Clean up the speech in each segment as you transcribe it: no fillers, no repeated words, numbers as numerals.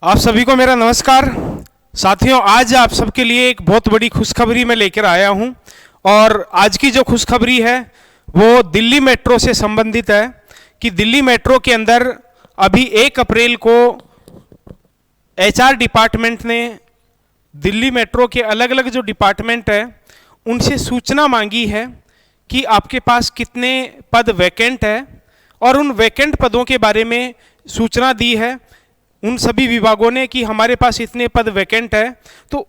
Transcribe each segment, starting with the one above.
आप सभी को मेरा नमस्कार। साथियों, आज आप सबके लिए एक बहुत बड़ी खुशखबरी मैं लेकर आया हूं और आज की जो खुशखबरी है वो दिल्ली मेट्रो से संबंधित है कि दिल्ली मेट्रो के अंदर अभी 1 अप्रैल को एचआर डिपार्टमेंट ने दिल्ली मेट्रो के अलग अलग जो डिपार्टमेंट है उनसे सूचना मांगी है कि आपके पास कितने पद वैकेंट है और उन वैकेंट पदों के बारे में सूचना दी है उन सभी विभागों ने कि हमारे पास इतने पद वैकेंट है। तो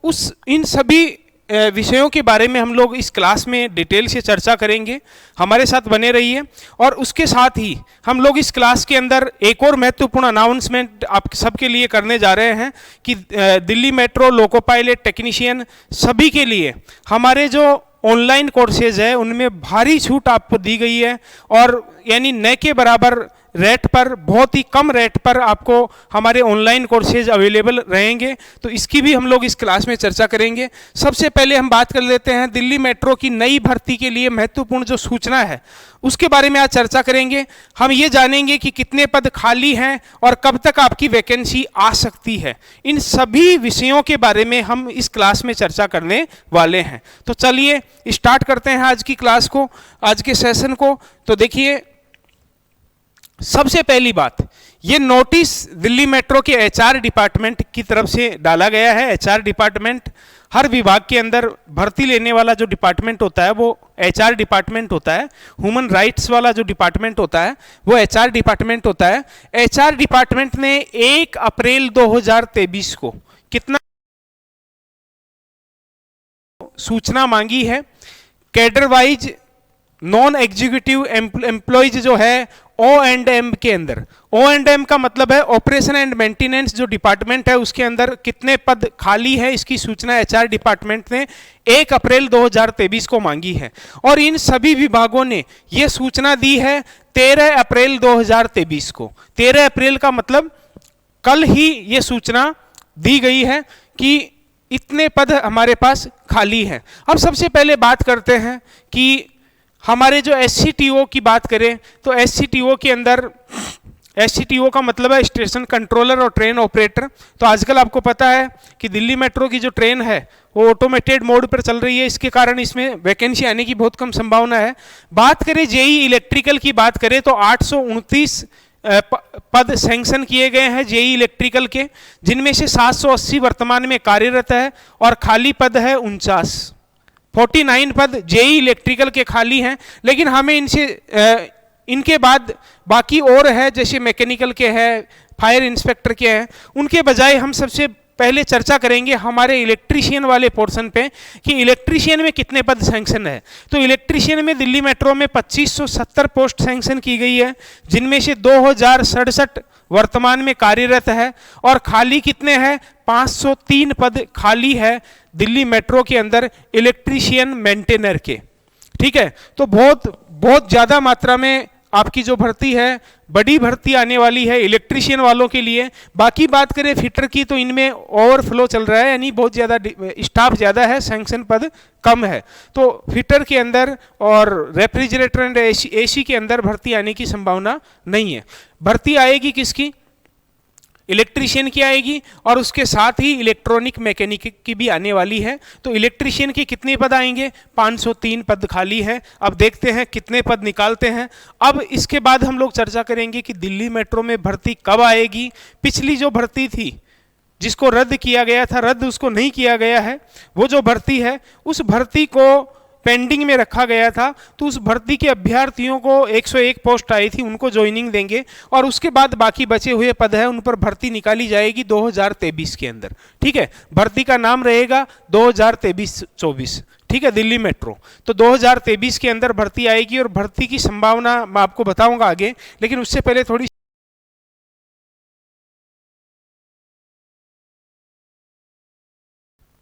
इन सभी विषयों के बारे में हम लोग इस क्लास में डिटेल से चर्चा करेंगे। हमारे साथ बने रहिए। और उसके साथ ही हम लोग इस क्लास के अंदर एक और महत्वपूर्ण अनाउंसमेंट आप सबके लिए करने जा रहे हैं कि Delhi metro, loco pilot, technician सभी के लिए हमारे जो ऑनलाइन कोर्सेज है उनमें भारी छूट आपको दी गई है और यानी न के बराबर रेट पर, बहुत ही कम रेट पर आपको हमारे ऑनलाइन कोर्सेज अवेलेबल रहेंगे। तो इसकी भी हम लोग इस क्लास में चर्चा करेंगे। सबसे पहले हम बात कर लेते हैं दिल्ली मेट्रो की नई भर्ती के लिए महत्वपूर्ण जो सूचना है उसके बारे में आज चर्चा करेंगे। हम ये जानेंगे कि कितने पद खाली हैं और कब तक आपकी वैकेंसी आ सकती है। इन सभी विषयों के बारे में हम इस क्लास में चर्चा करने वाले हैं। तो चलिए स्टार्ट करते हैं आज की क्लास को, आज के सेशन को। तो देखिए, सबसे पहली बात, ये नोटिस दिल्ली मेट्रो के एचआर डिपार्टमेंट की तरफ से डाला गया है। एचआर डिपार्टमेंट, हर विभाग के अंदर भर्ती लेने वाला जो डिपार्टमेंट होता है वो एचआर डिपार्टमेंट होता है। ह्यूमन राइट्स वाला जो डिपार्टमेंट होता है वो एचआर डिपार्टमेंट होता है। एचआर डिपार्टमेंट ने 1 अप्रैल 2023 को कितना सूचना मांगी है। Cadre wise non executive employees जो है O&M के अंदर, O&M का मतलब है ऑपरेशन एंड मेंटेनेंस, जो डिपार्टमेंट है उसके अंदर कितने पद खाली है, इसकी सूचना एचआर डिपार्टमेंट ने 1 अप्रैल 2023 को मांगी है। और इन सभी विभागों ने ये सूचना दी है 13 अप्रैल 2023 को। 13 अप्रैल का मतलब कल ही ये सूचना दी गई है कि इतने पद हमारे पास खाली हैं। अब सबसे पहले बात करते हैं कि हमारे जो SCTO की बात करें तो SCTO के अंदर, SCTO का मतलब है स्टेशन कंट्रोलर और ट्रेन ऑपरेटर। तो आजकल आपको पता है कि दिल्ली मेट्रो की जो ट्रेन है वो ऑटोमेटेड मोड पर चल रही है, इसके कारण इसमें वैकेंसी आने की बहुत कम संभावना है। बात करें जेई इलेक्ट्रिकल की बात करें तो 829 पद सैंक्शन किए गए हैं जेई इलेक्ट्रिकल के, जिनमें से 780 वर्तमान में कार्यरत है और खाली पद है 49 पद जेई इलेक्ट्रिकल के खाली हैं। लेकिन हमें इनके बाद बाकी और है, जैसे मैकेनिकल के हैं, फायर इंस्पेक्टर के हैं। उनके बजाय हम सबसे पहले चर्चा करेंगे हमारे इलेक्ट्रीशियन वाले पोर्शन पे कि इलेक्ट्रीशियन में कितने पद सैंक्शन है। तो इलेक्ट्रीशियन में दिल्ली मेट्रो में 2570 पोस्ट सैंक्शन की गई है, जिनमें से 2067 वर्तमान में कार्यरत है और खाली कितने हैं, 503 पद खाली है दिल्ली मेट्रो के अंदर इलेक्ट्रीशियन मेंटेनर के। ठीक है, तो बहुत ज़्यादा मात्रा में आपकी जो भर्ती है, बड़ी भर्ती आने वाली है इलेक्ट्रीशियन वालों के लिए। बाकी बात करें फिटर की तो इनमें ओवरफ्लो चल रहा है, यानी बहुत ज़्यादा स्टाफ ज़्यादा है, सैंक्शन पद कम है। तो फिटर के अंदर और रेफ्रिजरेटर एंड AC के अंदर भर्ती आने की संभावना नहीं है। भर्ती आएगी किसकी, इलेक्ट्रीशियन की आएगी और उसके साथ ही इलेक्ट्रॉनिक मैकेनिक की भी आने वाली है। तो इलेक्ट्रीशियन के कितने पद आएंगे, 503 पद खाली हैं। अब देखते हैं कितने पद निकालते हैं। अब इसके बाद हम लोग चर्चा करेंगे कि दिल्ली मेट्रो में भर्ती कब आएगी। पिछली जो भर्ती थी जिसको रद्द किया गया था, रद्द उसको नहीं किया गया है। वो जो भर्ती है उस भर्ती को पेंडिंग में रखा गया था। तो उस भर्ती के अभ्यर्थियों को 101 पोस्ट आई थी, उनको ज्वाइनिंग देंगे और उसके बाद बाकी बचे हुए पद है उन पर भर्ती निकाली जाएगी 2023 के अंदर। ठीक है, भर्ती का नाम रहेगा 2023-24। ठीक है, दिल्ली मेट्रो। तो 2023 के अंदर भर्ती आएगी और भर्ती की संभावना मैं आपको बताऊंगा आगे, लेकिन उससे पहले थोड़ी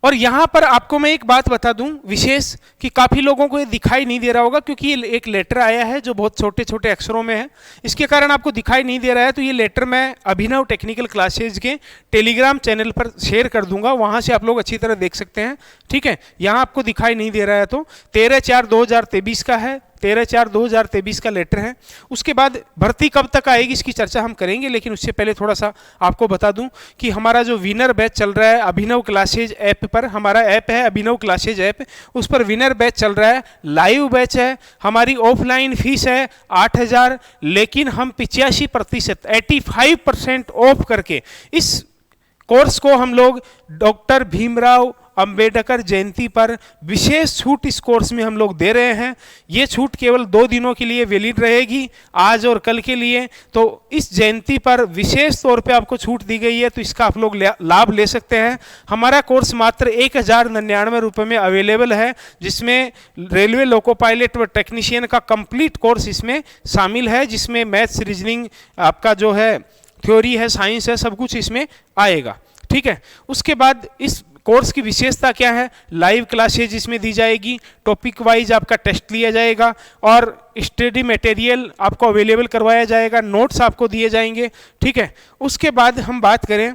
और यहाँ पर आपको मैं एक बात बता दूं विशेष कि काफ़ी लोगों को ये दिखाई नहीं दे रहा होगा क्योंकि ये एक लेटर आया है जो बहुत छोटे छोटे अक्षरों में है, इसके कारण आपको दिखाई नहीं दे रहा है। तो ये लेटर मैं अभिनव टेक्निकल क्लासेज के टेलीग्राम चैनल पर शेयर कर दूंगा, वहाँ से आप लोग अच्छी तरह देख सकते हैं। ठीक है, यहाँ आपको दिखाई नहीं दे रहा है तो 13/4/2023 का है, 13/4/2023 का लेटर है। उसके बाद भर्ती कब तक आएगी इसकी चर्चा हम करेंगे, लेकिन उससे पहले थोड़ा सा आपको बता दूं कि हमारा जो विनर बैच चल रहा है अभिनव क्लासेज ऐप पर, हमारा ऐप है अभिनव क्लासेज ऐप, उस पर विनर बैच चल रहा है, लाइव बैच है। हमारी ऑफलाइन फीस है 8,000, लेकिन हम 85% 85% ऑफ करके इस कोर्स को हम लोग डॉक्टर भीमराव अंबेडकर जयंती पर विशेष छूट इस कोर्स में हम लोग दे रहे हैं। ये छूट केवल 2 दिनों के लिए वैलिड रहेगी, आज और कल के लिए। तो इस जयंती पर विशेष तौर पे आपको छूट दी गई है, तो इसका आप लोग लाभ ले सकते हैं। हमारा कोर्स मात्र 1,099 रुपये में अवेलेबल है, जिसमें रेलवे लोको पायलट व टेक्नीशियन का कंप्लीट कोर्स इसमें शामिल है, जिसमें मैथ्स, रीजनिंग, आपका जो है थ्योरी है, साइंस है, सब कुछ इसमें आएगा। ठीक है। उसके बाद इस कोर्स की विशेषता क्या है? लाइव क्लासेज इसमें दी जाएगी, टॉपिक वाइज आपका टेस्ट लिया जाएगा और स्टडी मटेरियल आपको अवेलेबल करवाया जाएगा, नोट्स आपको दिए जाएंगे। ठीक है। उसके बाद हम बात करें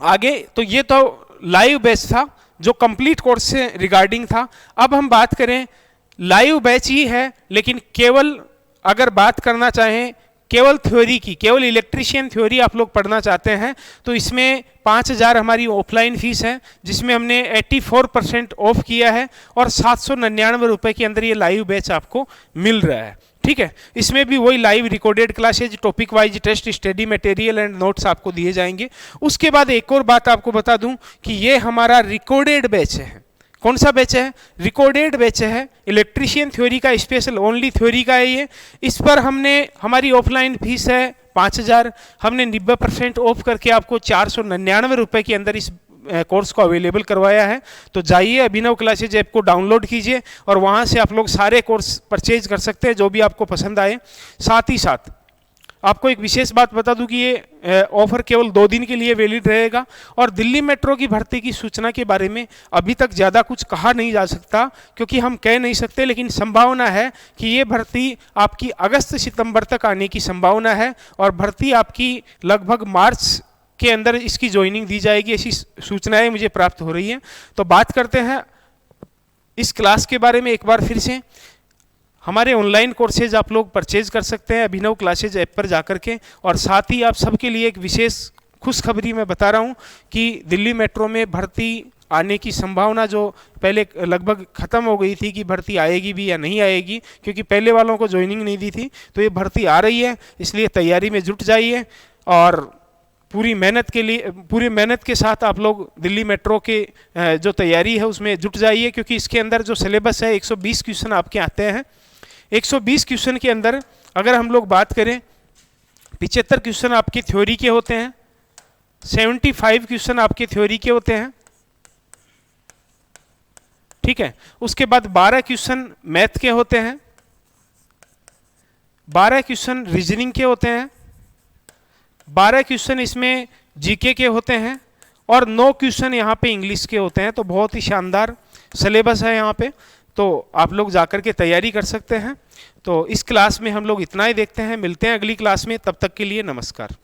आगे, तो ये तो लाइव बैच था जो कंप्लीट कोर्स से रिगार्डिंग था। अब हम बात करें, लाइव बैच ही है, लेकिन केवल अगर बात करना चाहें केवल थ्योरी की, केवल इलेक्ट्रीशियन थ्योरी आप लोग पढ़ना चाहते हैं, तो इसमें 5,000 हमारी ऑफलाइन फीस है, जिसमें हमने 84% ऑफ किया है और 799 रुपये के अंदर ये लाइव बैच आपको मिल रहा है। ठीक है। इसमें भी वही live recorded classes, topic wise test, study material and notes आपको दिए जाएंगे। उसके बाद एक और बात आपको बता दूं कि ये हमारा रिकॉर्डेड बैच है। कौन सा बैच है? रिकॉर्डेड बैच है, इलेक्ट्रीशियन थ्योरी का स्पेशल, ओनली थ्योरी का है ये। इस पर हमने, हमारी ऑफलाइन फीस है 5,000, हमने 90% ऑफ करके आपको 499 रुपये के अंदर इस कोर्स को अवेलेबल करवाया है। तो जाइए अभिनव क्लासेज ऐप को डाउनलोड कीजिए और वहाँ से आप लोग सारे कोर्स परचेज कर सकते हैं जो भी आपको पसंद आए। साथ ही साथ आपको एक विशेष बात बता दूं कि ये ऑफर केवल 2 दिन के लिए वैलिड रहेगा और दिल्ली मेट्रो की भर्ती की सूचना के बारे में अभी तक ज़्यादा कुछ कहा नहीं जा सकता, क्योंकि हम कह नहीं सकते, लेकिन संभावना है कि ये भर्ती आपकी अगस्त सितंबर तक आने की संभावना है और भर्ती आपकी लगभग मार्च के अंदर इसकी ज्वाइनिंग दी जाएगी, ऐसी सूचनाएं मुझे प्राप्त हो रही हैं। तो बात करते हैं इस क्लास के बारे में एक बार फिर से। हमारे ऑनलाइन कोर्सेज आप लोग परचेज कर सकते हैं अभिनव क्लासेज ऐप पर जाकर के, और साथ ही आप सबके लिए एक विशेष खुशखबरी मैं बता रहा हूं कि दिल्ली मेट्रो में भर्ती आने की संभावना जो पहले लगभग ख़त्म हो गई थी कि भर्ती आएगी भी या नहीं आएगी, क्योंकि पहले वालों को ज्वाइनिंग नहीं दी थी, तो ये भर्ती आ रही है। इसलिए तैयारी में जुट जाइए और पूरी मेहनत के साथ आप लोग दिल्ली मेट्रो के जो तैयारी है उसमें जुट जाइए, क्योंकि इसके अंदर जो सिलेबस है 120 क्वेश्चन आपके आते हैं। 120 क्वेश्चन के अंदर अगर हम लोग बात करें, 75 क्वेश्चन आपके थ्योरी के होते हैं, 75 क्वेश्चन आपके थ्योरी के होते हैं। ठीक है। उसके बाद 12 क्वेश्चन मैथ के होते हैं, 12 क्वेश्चन रीजनिंग के होते हैं, 12 क्वेश्चन इसमें जीके के होते हैं और 9 क्वेश्चन यहाँ पे इंग्लिश के होते हैं। तो बहुत ही शानदार सिलेबस है यहाँ पे, तो आप लोग जाकर के तैयारी कर सकते हैं। तो इस क्लास में हम लोग इतना ही देखते हैं, मिलते हैं अगली क्लास में, तब तक के लिए नमस्कार।